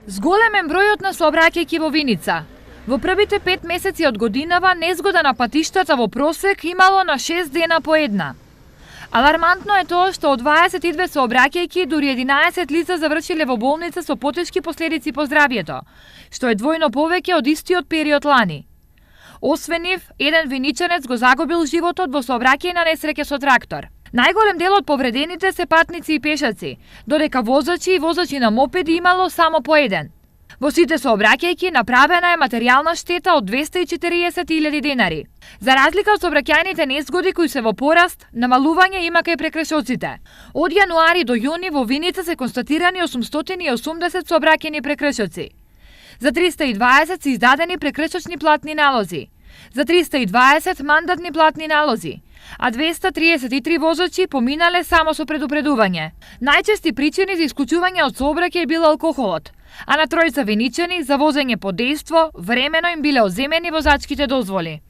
Зголемен бројот на сообраќајки во Виница. Во првите 5 месеци од годинава незгода на патиштата во просек имало на 6 дена по една. Алармантно е тоа што од 22 сообраќајки дури 11 лица завршиле во болница со потешки последици по здравјето, што е двојно повеќе од истиот период лани. Освен нив, еден виничанец го загубил животот во сообраќајна несреќа со трактор. Најголем дел од повредените се патници и пешаци, додека возачи и возачи на мопеди имало само по еден. Во сите сообраќајки направена е материјална штета од 240.000 денари. За разлика од сообраќајните незгоди кои се во пораст, намалување има кај прекршоците. Од јануари до јуни во Виница се констатирани 880 сообраќајни прекршоци. За 320 се издадени прекршочни платни налози. За 320 мандатни платни налози, а 233 возачи поминале само со предупредување. Најчести причини за исклучување од сообраќај бил алкохолот, а на тројца виничани за возење под дејство времено им биле одземени возачките дозволи.